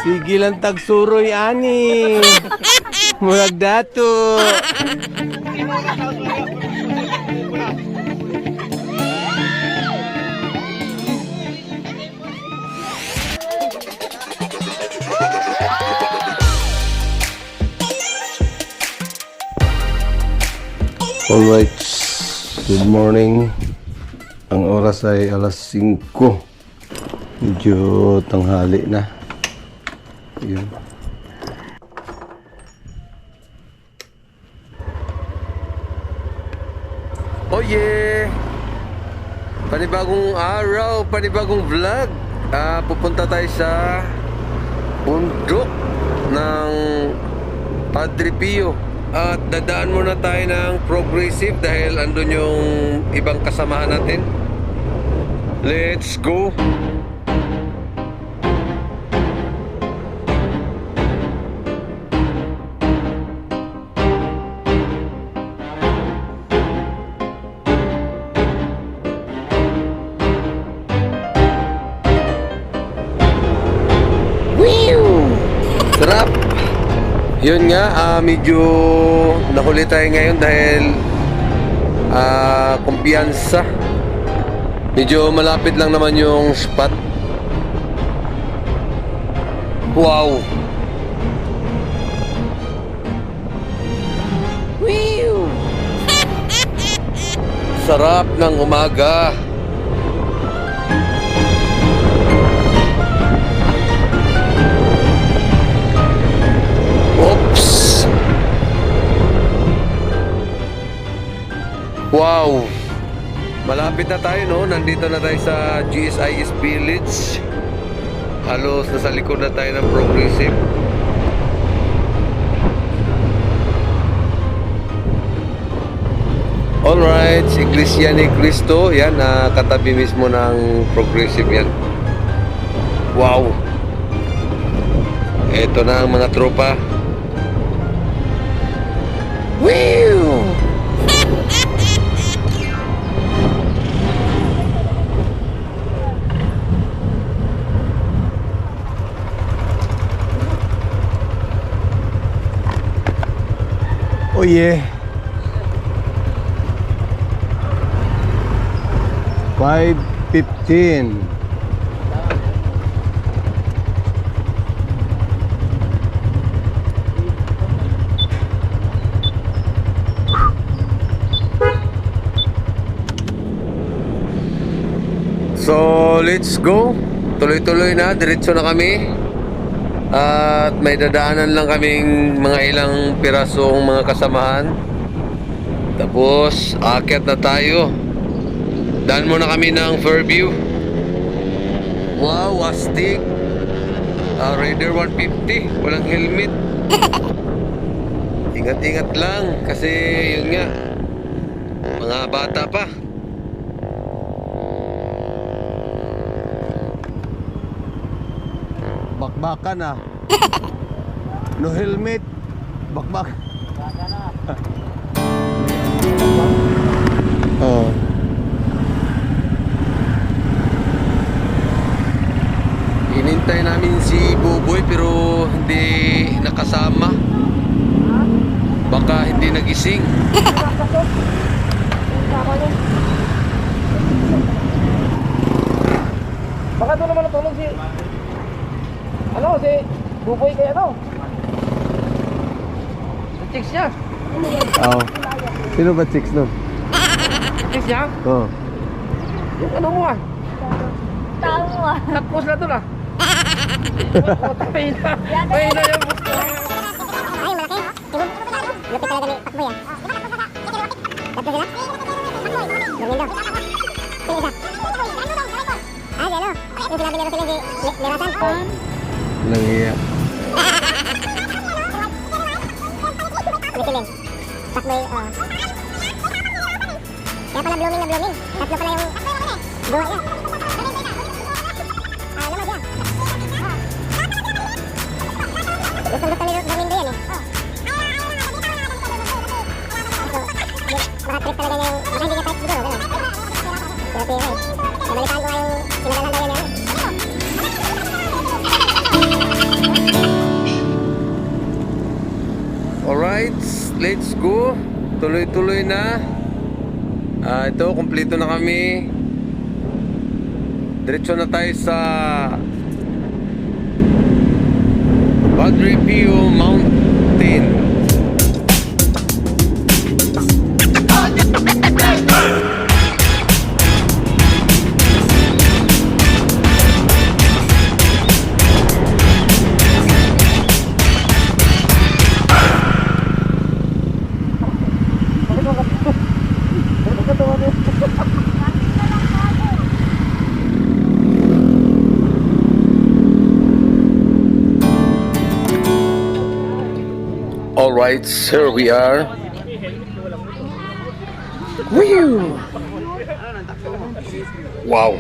Sige lang tagsuroy ani. Murag dato. Alright, good morning. Ang oras ay alas 5. Medyo tanghali na. Yun. Oh yeah! Panibagong araw, panibagong vlog. Pupunta tayo sa bundok ng Padre Pio. At dadaan muna tayo ng Progressive dahil andun yung ibang kasamahan natin. Let's go! Sarap! Yun nga, medyo nahuli tayo ngayon dahil kumpiyansa. Medyo malapit lang naman yung spot. Wow! Whew! Sarap ng umaga. Wow! Malapit na tayo, no? Nandito na tayo sa GSIS Village. Halos nasa likod na tayo ng Progressive. Alright, Iglesia ni Cristo. Yan, katabi mismo ng Progressive yan. Wow! Ito na ang mga tropa. Woo! Oh yeah. 5:15. So, let's go. Tuloy-tuloy na, diretso na kami. At may dadaanan lang kaming mga ilang pirasong mga kasamahan. Tapos aakyat na tayo. Daan muna kami ng Fairview. Wow, astig. Raider 150. Walang helmet. Ingat-ingat lang. Kasi yun nga, mga bata pa. Bakbakan na. No helmet. Bakbak. Oh. Inintay namin si Buboy pero hindi nakasama. Baka hindi nagising. Baka doon naman natulog si si Buboy kaya to. Chicks niya. Oh. Sino ba chicks nun? Chicks niya? Oh. Yung ano mo Tao mo Tapos na doon Tayo na yung Ay, malaki. Lupit talaga ni Pakboy Tatlo sila? Gawin daw. Sino isa? Gano? Yung sinabi nila sila si Lerasan. Nangiyak. Mitilin. Pakboy, Kaya pala blooming na blooming. Tatlo pala yung buhay niya. Naman siya. Gusto ni Domingo yan So, baka trip talaga niya yung, baka hindi niya type siguro, gano'n. Pero pero, nabalitaan ko nga yung sinagalan daw yan. let's go. Tuloy-tuloy na. Ito, kumpleto na kami. Diretso na tayo sa Padre Pio Mountain. Alright, here we are. Whew. Wow.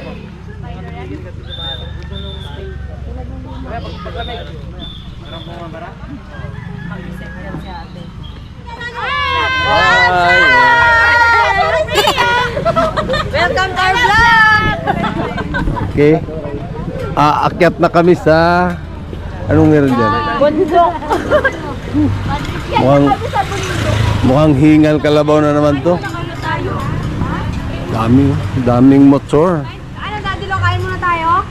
Welcome to our vlog! Okay. Aakyat na kami sa... Anong meron dyan? Bundok! Mukhang hingal kalabaw na naman to. Daming motor. Ano, Daddy Lo, kain muna tayo?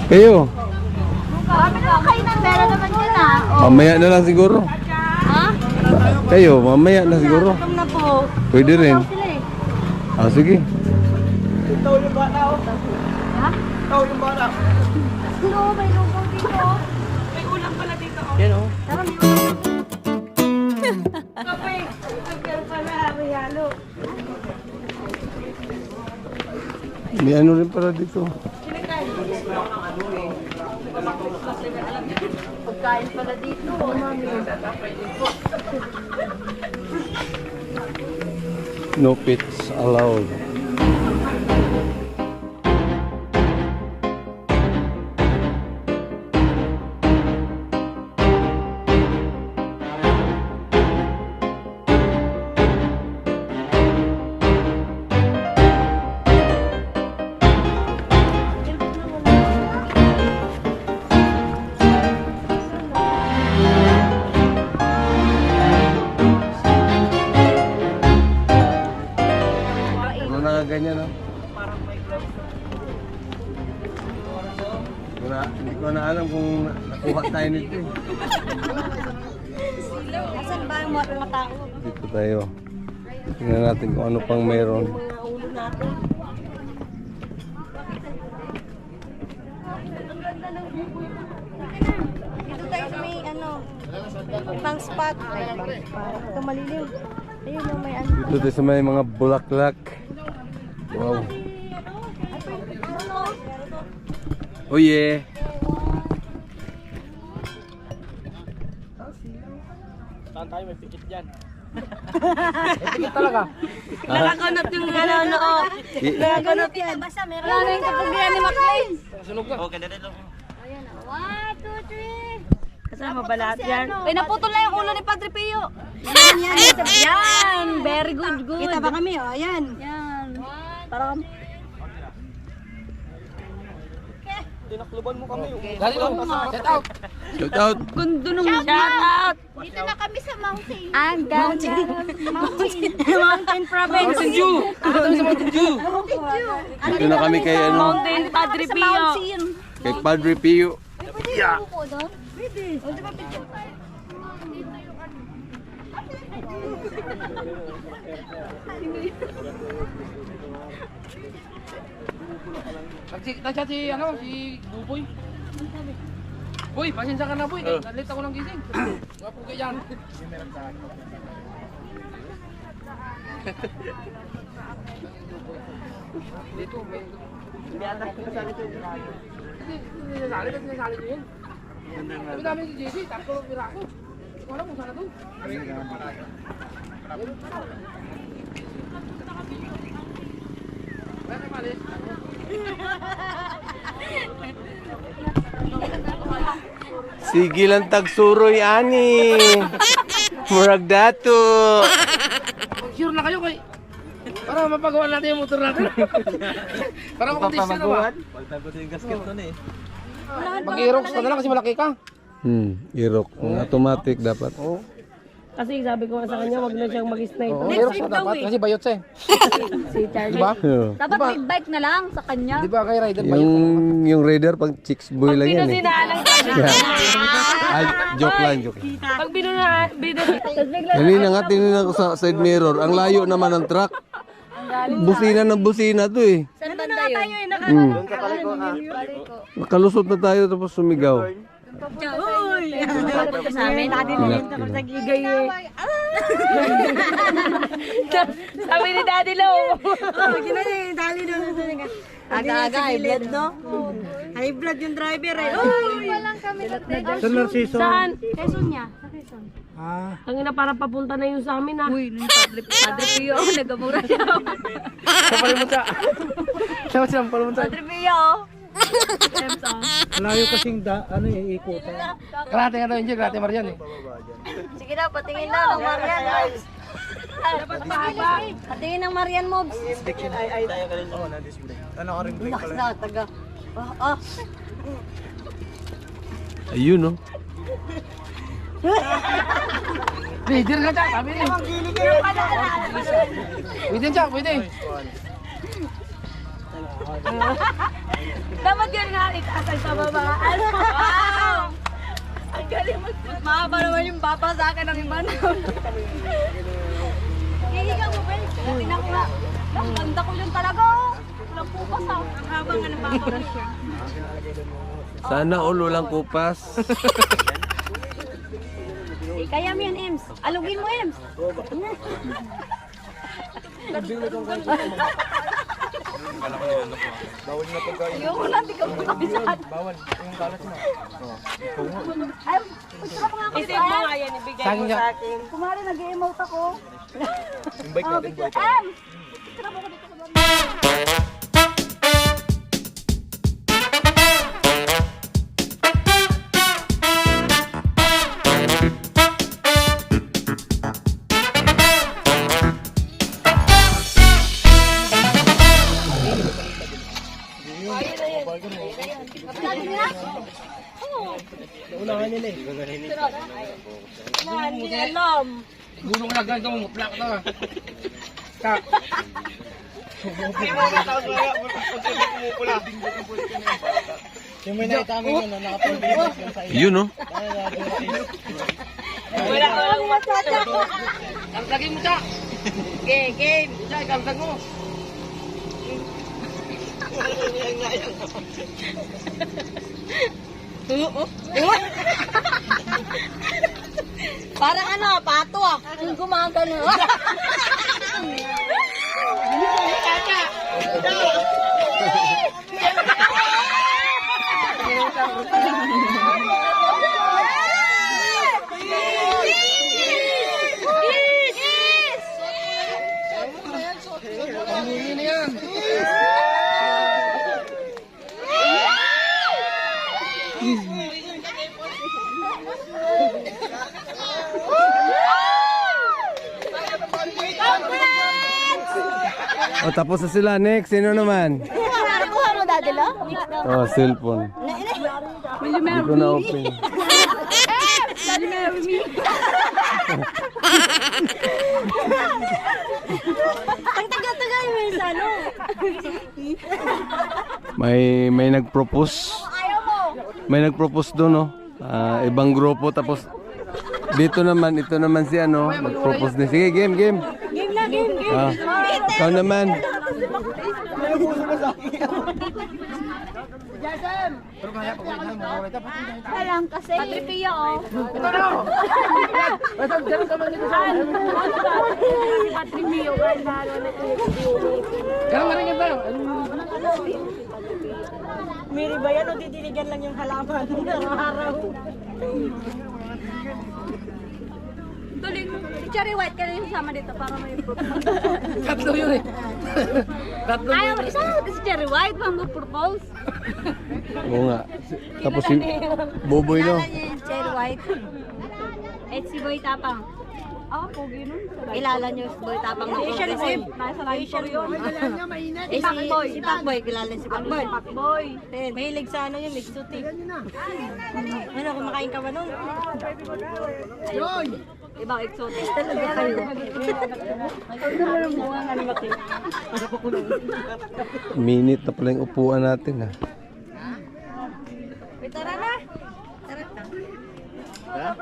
Kayo, Kami na kain ng pera naman yun ah. mamaya na lang siguro. Ha? Kayo, mamaya na siguro. Welcome na po. Pwede rin. Sila eh. Sige. Ha? Sino? May lungkong dito. May ulam pala dito. Yan o. Tara, may ulam. Kape. Nagkaroon pala. May halo. May ano rin para dito. Pagkain pala dito. No pets allowed. Ganyan, no? Hindi ko na alam kung nakuha tayo nito eh. Nasaan ba yung mga tao? Dito tayo. Tingnan natin kung ano pang mayroon. Mga ulo natin. Dito tayo sa may ano, pang spot. Ay, pang spot. Ito malilim. Ayun o, may ano. Dito tayo sa may mga bulaklak. Wow. Oh yeah. Saan tayo? May pikit dyan. May pikit talaga. Nakakunot yung ano, oo. Nakakunot yan. Basta meron. Wala na yung kapagyan ni McLean. Sunog ka. Ayan o. 1, 2, 3. Kasama ba lahat yan? Ay, naputol na yung ulo ni Padre Pio. Yan. Very good, good. Kita ba kami? O, ayan. Yan. Para kami. Tinakluban mo kami. Dali lang. Set out. Shout out. Kundo nung shout out! Dito na kami sa mountain. Ang ganda. Mountain Province. Mountain Dew. Ano tayo sa Mountain Dew? Dito na kami kay ano, Mountain Padre Pio. kay Padre Pio. Pwede yung upo doon? Pwede. O, di ba picture tayo? Nag-chat si, ano, si Buboy. Boy, pasensya ka na boy. Nalit ako ng gising. Wapo ka yan. Dito, may... Hindi ata kasali ito. Hindi, sinasali ito yun. Sabi namin si JC, tatlo piraso. Hindi ko alam kung saan na doon. Wala na malis. Sige lang tagsuroy ani. Murag dato. Sure na kayo kay para mapagawa natin yung motor natin. Para makondisyon na ba? Pagtagos yung gasket nun eh. Mag-i-rox ka na lang kasi malaki ka. Irok. Ang automatic dapat. Oo. Kasi sabi ko nga sa kanya, wag na siyang mag-sniper. Oo, meron siya dapat. Kasi bayot siya eh. Si Charlie. Diba? Dapat may bike na lang sa kanya. Di ba kay Rider bayot? Yung Raider pag chicks boy lang yan eh. Pinasinaan Ay, joke lang. Pag binuna, tapos bigla Kanina nga tinignan ko sa side mirror, ang layo naman ng truck. Busina ng busina to eh. saan banda yun? Nakalusot na tayo tapos sumigaw. Uy! Sa amin, Pinakita. nagigay eh. Sabi ni Daddy Lo. Aga-aga, high blood, no? High blood yung driver eh. Uy! Saan? Quezon niya. Sa Quezon. Ang ina para papunta na yung sa amin ha. Uy, nung Padre Pio, nagamura siya. Sampalin mo siya. Sampalin mo siya. Padre Pio. Malayo kasing ikutan. Karate nga daw yun, Karate Marian eh. Sige na, patingin na ng Marian. Patingin ng Marian Mobs. Ano ka rin break pala? Na, taga. Oh. Ayun no. Rider ka siya, sabi niya. Pwede siya, pwede. Dapat yan nga, itasal sa baba. Wow! Ang galing mahaba naman yung baba sa akin ng iba na. Hihiga mo, Ben. Tingnan ko nga. Ang ganda ko yun talaga. Walang pupas ah. Ang haba nga ng baba siya. Sana all walang kupas. Kaya mo yan, Ems. Alugin mo, Ems. Bawal na pagkain. Ayoko lang, di ka makapisaan. Bawal. Yung kalat mo. Ay, gusto ko nga ako Isip mo nga yan, ibigay Saging mo siya. sa akin. Kumari, nag-emote ako. Yung bike natin, bike. Ems! Hindi alam. Gulong na ganito, plak na. Yung may nakita mo yun, nakapag-bilog yun sa iyo. Yun no. Wala ko lang matata. Kalsagin mo siya. Game. Siya, kalsag mo. Parang ano, pato ah. Yung gumagano. Pangingin na yan. O tapos na sila. Next, sino naman? Nakuha mo, Daddy Lo? Oh, cellphone. Hindi ko na open. Ang taga-taga yung ano. May nag-propose. Ayaw mo. May nag-propose doon no. Ibang grupo tapos dito naman, ito naman si ano, nag-propose din. Sige, game. Game na, game. Ikaw naman. Alam kasi. Patricia, oh. Ito na. Ito, ganun ka man dito sa akin. Patricia, ganda. Ganun ka rin yan tayo. Miri ba yan o didiligan lang yung halaman ng araw? Tuloy mo. Si Cherry White, kaya yung sama dito para may propose. Tatlo yun eh. Tatlo Ayaw mo, isa si Cherry White, mag-propose. Oo nga. Tapos si Boboy no. Kilala niya yung Cherry White. At si Boy Tapang. Ah, pogi nun. Kilala niyo si Boy Tapang na progressive. Nasa Asian yun. Eh, si Pacboy, kilala si Pacboy. Pacboy. Mahilig sa ano yung mixed suit eh. Ano, kumakain ka ba nun? Ibang exotic talaga kayo. Ang ganda ng bunga nga ni Maki. Minute na pala yung upuan natin ha. Uy, tara na.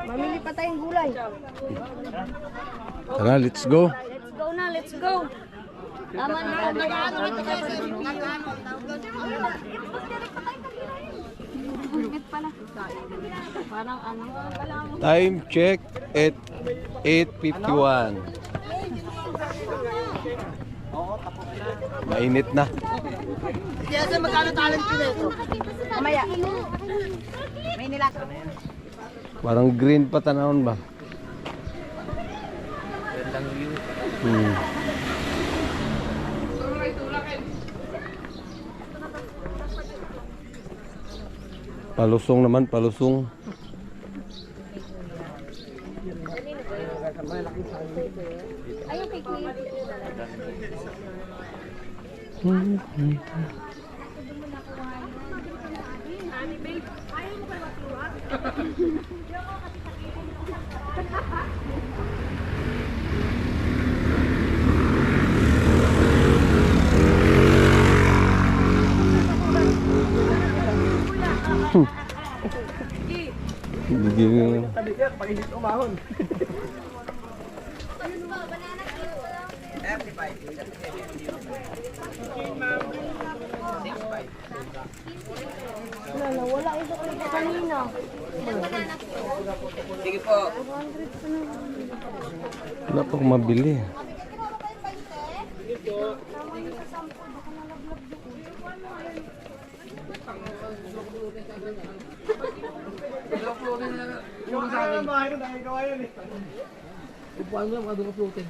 Mamili pa tayong gulay. Tara, let's go. Let's go na, let's go. Tama na. Parang ano. Time check at 8:51. Mainit na. Mamaya. May nilasa. Parang green pa tanawon ba? Hmm. Palusong naman, palusong. Begini. Wala ito kanina. Wala pa akong mabili. Upuan mo lang, mga doon floating.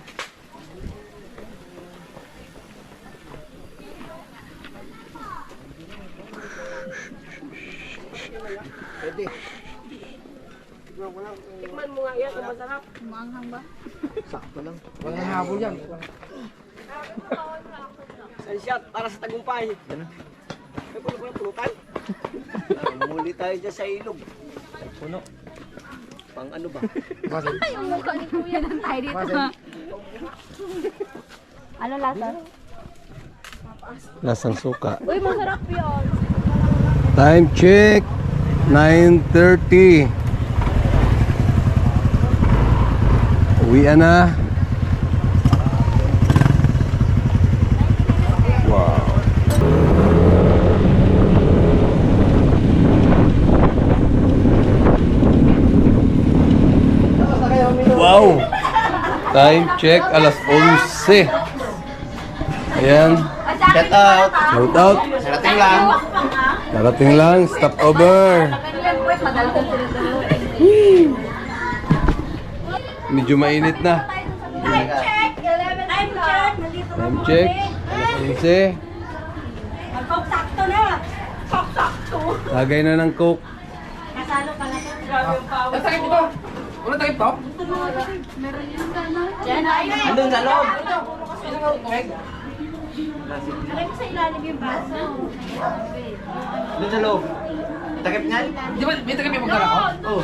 Tikman mo nga yan, kung masarap. Maanghang ba? Walang habol yan. Shot para sa tagumpay. May puno-pulutan. Muli tayo dyan sa ilog. Puno. Pang ano ba? Yung mukha ni Kuya ng tayo dito. Ano lasa? Lasang suka. Uy, masarap yun. Time check 9:30. Uwian na. Wow. Wow. Time check alas 11. Ayan. Shout out. Shout out. Narating lang. Darating lang. Stop over. Medyo mainit na. Time check. 11 o'clock. Time check. 11. Sakto na. Sakto. Lagay na ng coke. Kasalo pala to. Grabe yung power. Ang sakit ito. Wala takip to? Diyan na. Andun sa loob. Sino nga tubig? Alam mo sa ilalim yung baso. Andun sa loob. Takip niyan? Di ba may takip yung magdala ko? Oh.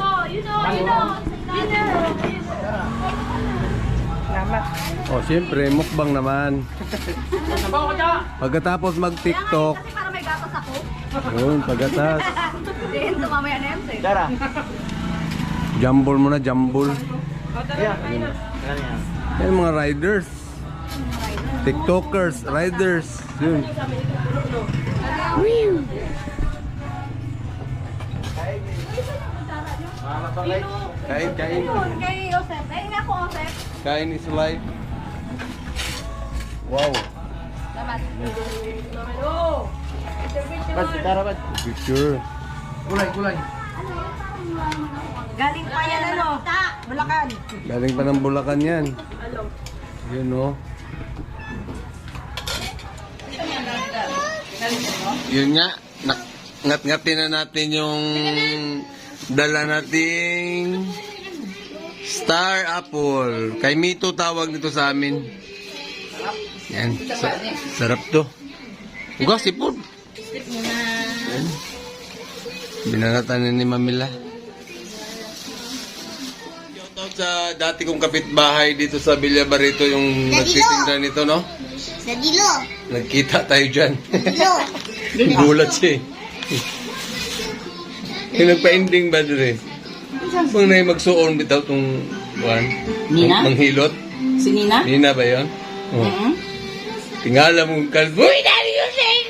Oh, siyempre, mukbang naman. Sabaw ko dyan! Pagkatapos mag-TikTok, Kasi para may gatas ako. yun, pagkatas, Then, mamaya na yun sa'yo. Dara. jambol mo na, jambol. Yeah. Ano yan? Yan mga riders. TikTokers, riders. Yun. Kain, kain. Kay Joseph. Eh, nga po, Joseph. Kain is life. Wow. Salamat. Bad, Dara, bad. Picture. Gulay, gulay. Galing pa yan ano? Bulacan. Galing pa ng Bulacan yan. Yun o. Yun nga. Ngat-ngatin na natin yung dala nating Star Apple. Kay Mito tawag nito sa amin. Yan. Sarap to. Uga, sipod. Yan. Binanatan ni Mamila. sa dati kong kapitbahay dito sa Villa Barito yung nagtitinda nito, no? Sa dilo. Nagkita tayo dyan. Dilo. Gulat siya eh. Yung nagpa-ending ba doon eh? Pag na magsuon bitaw itong buwan? Nina? Manghilot? Si Nina? Nina ba yun? Oh. Tingala mong kalbo. Uy, dali yun eh!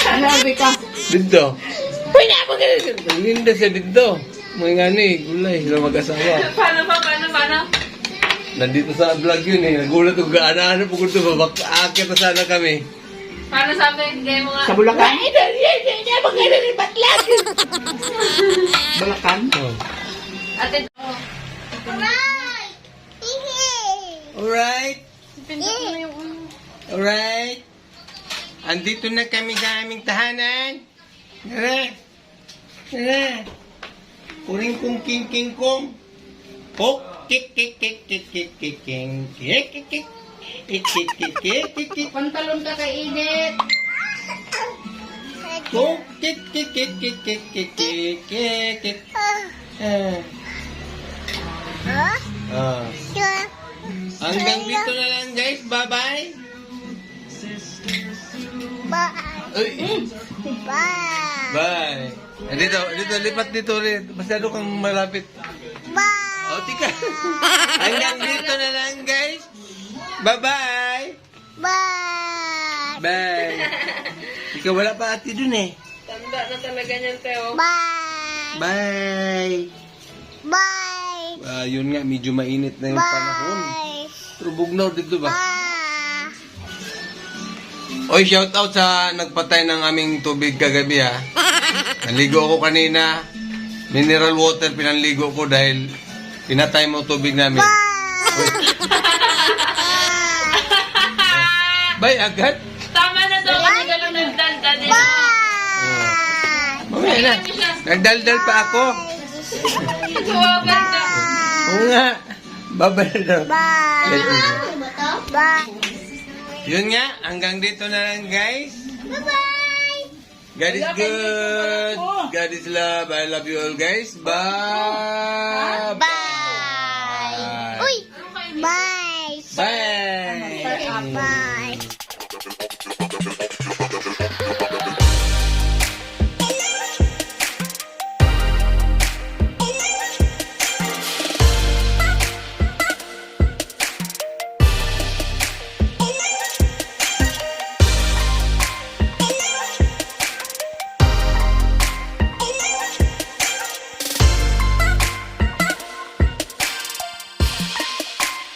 Sabi ka. Dito. Uy, na mo ganun. Linda siya dito. Mga nga ni, gulay. Sila mag-asawa. Paano? Nandito sa vlog yun eh. Nagulat ko gaana-ano po ko ito. Akit na sana kami. Paano sabi? Kaya mga... Sa Bulacan? Batlag! Bulacan? Oh. Ate, Alright. Alright. Andito na kami sa aming tahanan. Tara. Tara. Kuring kong king kong. Kok. Kik. pantalon ka kay Edith. Kok. Kik. Hanggang dito na lang guys. Bye-bye. Uy. Bye. Dito, lipat dito ulit. Masyado kang malapit. O, tika. Hanggang dito na lang, guys. Bye-bye. Bye. Ikaw wala pa ate dun eh. Tanda na talaga niyan, Teo. Bye. Yun nga, medyo mainit na yung panahon. Pero bugnaw dito ba? Oy, shout out sa nagpatay ng aming tubig kagabi ha. Naligo ako kanina. Mineral water pinanligo ko dahil pinatay mo tubig namin. Oy. Bay, agad? Tama na daw kasi galang nagdalda din. Mamaya na. Nagdaldal pa ako. Kawagan ka. Oo nga. Babay na daw. Yun nga, hanggang dito na lang guys. God is good. God is love. I love you all guys. Bye.